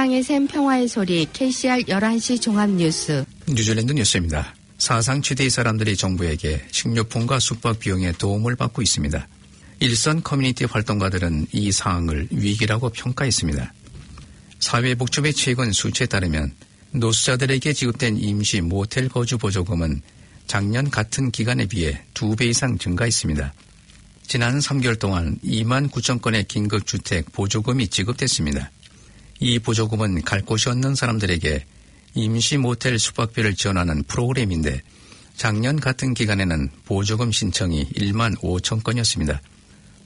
희망의 샘 평화의 소리 KCR 11시 종합뉴스. 뉴질랜드 뉴스입니다. 사상 최대의 사람들이 정부에게 식료품과 숙박 비용에 도움을 받고 있습니다. 일선 커뮤니티 활동가들은 이 상황을 위기라고 평가했습니다. 사회복지부의 최근 수치에 따르면 노숙자들에게 지급된 임시 모텔 거주 보조금은 작년 같은 기간에 비해 2배 이상 증가했습니다. 지난 3개월 동안 2만 9천 건의 긴급주택 보조금이 지급됐습니다. 이 보조금은 갈 곳이 없는 사람들에게 임시 모텔 숙박비를 지원하는 프로그램인데 작년 같은 기간에는 보조금 신청이 1만 5천 건이었습니다.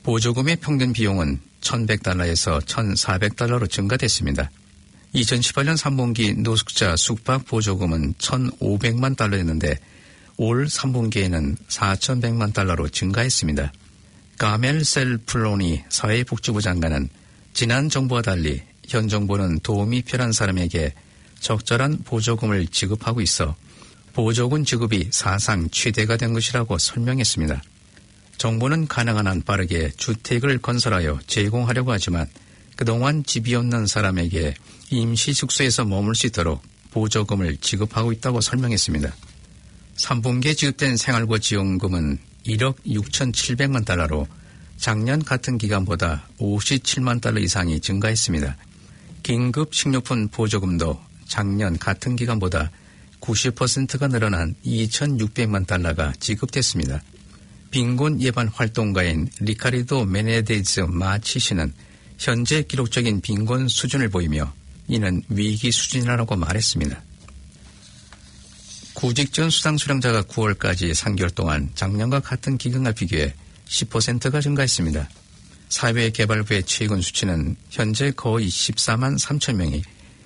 보조금의 평균 비용은 $1,100에서 $1,400로 증가됐습니다. 2018년 3분기 노숙자 숙박 보조금은 $1,500만 였는데 올 3분기에는 $4,100만 달러로 증가했습니다. 가멜 셀플로니 사회복지부 장관은 지난 정부와 달리 현 정부는 도움이 필요한 사람에게 적절한 보조금을 지급하고 있어 보조금 지급이 사상 최대가 된 것이라고 설명했습니다. 정부는 가능한 한 빠르게 주택을 건설하여 제공하려고 하지만 그동안 집이 없는 사람에게 임시 숙소에서 머물 수 있도록 보조금을 지급하고 있다고 설명했습니다. 3분기에 지급된 생활고지원금은 1억 6,700만 달러로 작년 같은 기간보다 57만 달러 이상이 증가했습니다. 긴급 식료품 보조금도 작년 같은 기간보다 90%가 늘어난 2,600만 달러가 지급됐습니다. 빈곤 예방 활동가인 리카르도 메네데즈 마치 씨는 현재 기록적인 빈곤 수준을 보이며 이는 위기 수준이라고 말했습니다. 구직전 수당 수령자가 9월까지 3개월 동안 작년과 같은 기간과 비교해 10%가 증가했습니다. 사회개발부의 최근 수치는 현재 거의 14만 3천 명이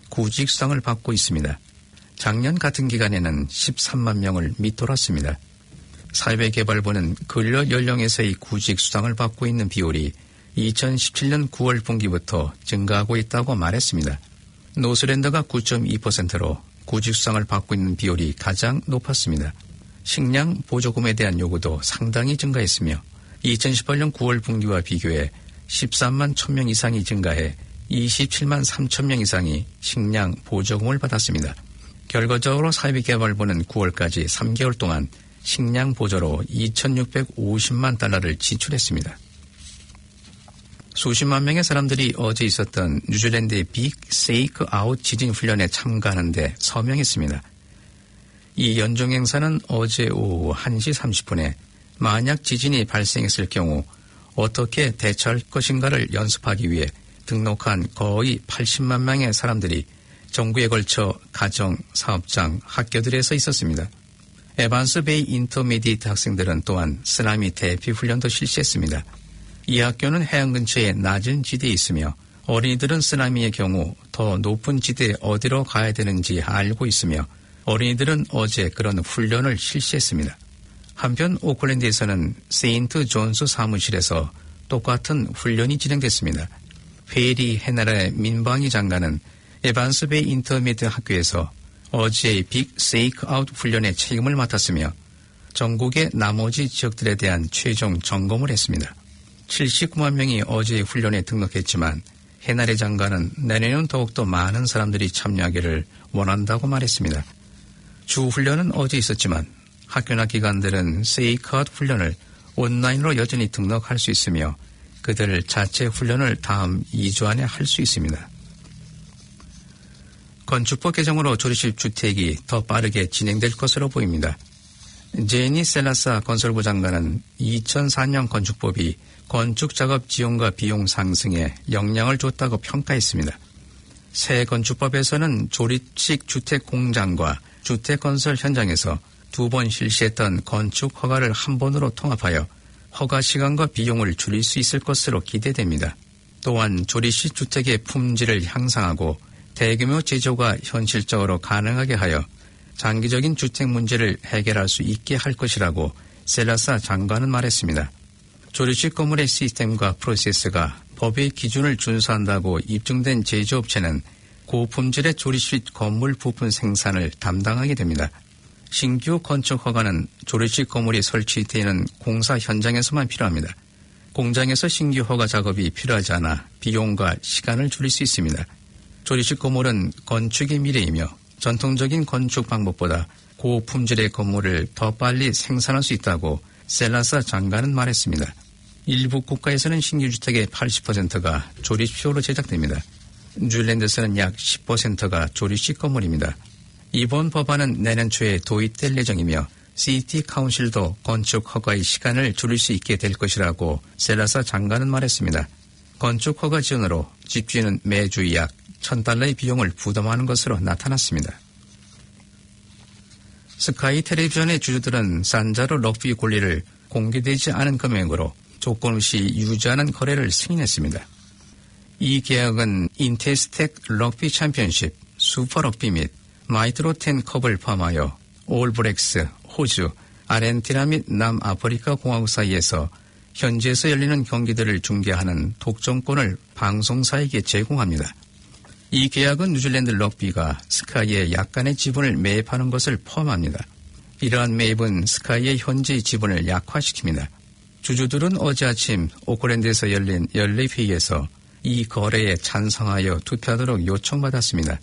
구직 수당을 받고 있습니다. 작년 같은 기간에는 13만 명을 밑돌았습니다. 사회개발부는 근로 연령에서의 구직 수당을 받고 있는 비율이 2017년 9월 분기부터 증가하고 있다고 말했습니다. 노스랜드가 9.2%로 구직 수당을 받고 있는 비율이 가장 높았습니다. 식량 보조금에 대한 요구도 상당히 증가했으며 2018년 9월 분기와 비교해 13만 1,000명 이상이 증가해 27만 3천 명 이상이 식량 보조금을 받았습니다. 결과적으로 사회개발부는 9월까지 3개월 동안 식량 보조로 2,650만 달러를 지출했습니다. 수십만 명의 사람들이 어제 있었던 뉴질랜드의 빅 세이크 아웃 지진 훈련에 참가하는데 서명했습니다. 이 연중 행사는 어제 오후 1시 30분에 만약 지진이 발생했을 경우 어떻게 대처할 것인가를 연습하기 위해 등록한 거의 80만 명의 사람들이 정부에 걸쳐 가정, 사업장, 학교들에서 있었습니다. 에반스 베이 인터미디에이트 학생들은 또한 쓰나미 대피 훈련도 실시했습니다. 이 학교는 해안 근처의 낮은 지대에 있으며 어린이들은 쓰나미의 경우 더 높은 지대에 어디로 가야 되는지 알고 있으며 어린이들은 어제 그런 훈련을 실시했습니다. 한편 오클랜드에서는 세인트 존스 사무실에서 똑같은 훈련이 진행됐습니다. 페리 헤나라의 민방위 장관은 에반스 베이 인터미디에이트 학교에서 어제의 빅 세이크 아웃 훈련의 책임을 맡았으며 전국의 나머지 지역들에 대한 최종 점검을 했습니다. 79만 명이 어제의 훈련에 등록했지만 헤나레 장관은 내년에는 더욱더 많은 사람들이 참여하기를 원한다고 말했습니다. 주 훈련은 어제 있었지만 학교나 기관들은 세이크아웃 훈련을 온라인으로 여전히 등록할 수 있으며 그들 자체 훈련을 다음 2주 안에 할 수 있습니다. 건축법 개정으로 조립식 주택이 더 빠르게 진행될 것으로 보입니다. 제니 셀라사 건설부 장관은 2004년 건축법이 건축작업 지원과 비용 상승에 영향을 줬다고 평가했습니다. 새 건축법에서는 조립식 주택 공장과 주택 건설 현장에서 2번 실시했던 건축 허가를 한 번으로 통합하여 허가 시간과 비용을 줄일 수 있을 것으로 기대됩니다. 또한 조립식 주택의 품질을 향상하고 대규모 제조가 현실적으로 가능하게 하여 장기적인 주택 문제를 해결할 수 있게 할 것이라고 셀라사 장관은 말했습니다. 조립식 건물의 시스템과 프로세스가 법의 기준을 준수한다고 입증된 제조업체는 고품질의 조립식 건물 부품 생산을 담당하게 됩니다. 신규 건축 허가는 조립식 건물이 설치되는 공사 현장에서만 필요합니다. 공장에서 신규 허가 작업이 필요하지 않아 비용과 시간을 줄일 수 있습니다. 조리식 건물은 건축의 미래이며 전통적인 건축 방법보다 고품질의 건물을 더 빨리 생산할 수 있다고 셀라사 장관은 말했습니다. 일부 국가에서는 신규주택의 80%가 조립식으로 제작됩니다. 뉴질랜드에서는 약 10%가 조립식 건물입니다. 이번 법안은 내년 초에 도입될 예정이며 시티 카운실도 건축 허가의 시간을 줄일 수 있게 될 것이라고 셀라사 장관은 말했습니다. 건축 허가 지원으로 집주인은 매주 약 $1,000의 비용을 부담하는 것으로 나타났습니다. 스카이 텔레비전의 주주들은 산자로 럭비 권리를 공개되지 않은 금액으로 조건 없이 유지하는 거래를 승인했습니다. 이 계약은 인테스텍 럭비 챔피언십, 슈퍼 럭비 및 마이트로 10컵을 포함하여 올블랙스, 호주, 아르헨티나 및 남아프리카 공화국 사이에서 현지에서 열리는 경기들을 중계하는 독점권을 방송사에게 제공합니다. 이 계약은 뉴질랜드 럭비가 스카이에 약간의 지분을 매입하는 것을 포함합니다. 이러한 매입은 스카이의 현지 지분을 약화시킵니다. 주주들은 어제 아침 오클랜드에서 열린 연례회의에서 이 거래에 찬성하여 투표하도록 요청받았습니다.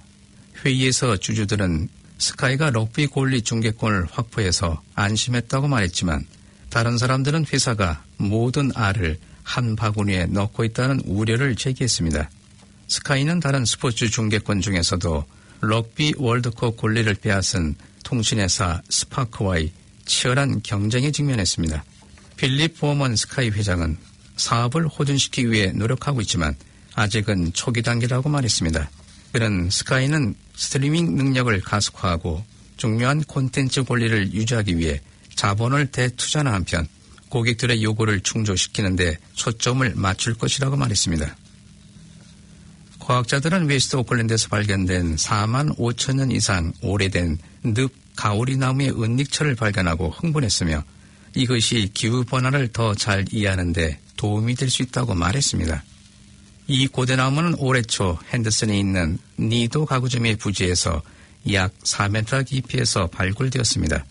회의에서 주주들은 스카이가 럭비 권리 중계권을 확보해서 안심했다고 말했지만 다른 사람들은 회사가 모든 알을 한 바구니에 넣고 있다는 우려를 제기했습니다. 스카이는 다른 스포츠 중계권 중에서도 럭비 월드컵 권리를 빼앗은 통신회사 스파크와의 치열한 경쟁에 직면했습니다. 필립 보먼 스카이 회장은 사업을 호전시키기 위해 노력하고 있지만 아직은 초기 단계라고 말했습니다. 그는 스카이는 스트리밍 능력을 가속화하고 중요한 콘텐츠 권리를 유지하기 위해 자본을 대투자하는 한편 고객들의 요구를 충족시키는 데 초점을 맞출 것이라고 말했습니다. 과학자들은 웨스트 오클랜드에서 발견된 45,000년 이상 오래된 늪 가오리 나무의 은닉처를 발견하고 흥분했으며 이것이 기후변화를 더 잘 이해하는 데 도움이 될 수 있다고 말했습니다. 이 고대나무는 올해 초 핸더슨에 있는 니도 가구점의 부지에서 약 4m 깊이에서 발굴되었습니다.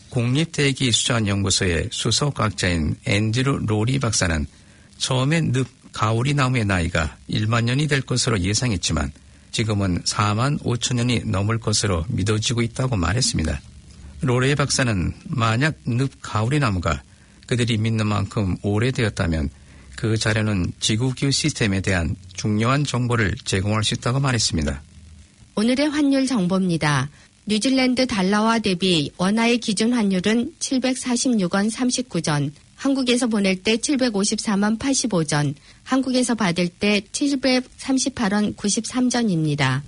국립대기수자연구소의 수석과학자인 앤드류 로리 박사는 처음에 늪 가오리 나무의 나이가 1만 년이 될 것으로 예상했지만 지금은 4만 5천 년이 넘을 것으로 믿어지고 있다고 말했습니다. 로레 박사는 만약 늪 가오리 나무가 그들이 믿는 만큼 오래되었다면 그 자료는 지구기후 시스템에 대한 중요한 정보를 제공할 수 있다고 말했습니다. 오늘의 환율 정보입니다. 뉴질랜드 달러화 대비 원화의 기준 환율은 746원 39전, 한국에서 보낼 때 754만 85전, 한국에서 받을 때 738원 93전입니다.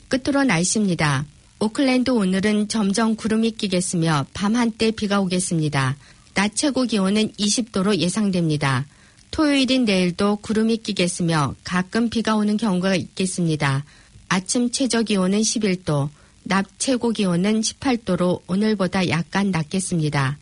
끝으로 날씨입니다. 오클랜드 오늘은 점점 구름이 끼겠으며 밤 한때 비가 오겠습니다. 낮 최고 기온은 20도로 예상됩니다. 토요일인 내일도 구름이 끼겠으며 가끔 비가 오는 경우가 있겠습니다. 아침 최저 기온은 11도, 낮 최고 기온은 18도로 오늘보다 약간 낮겠습니다.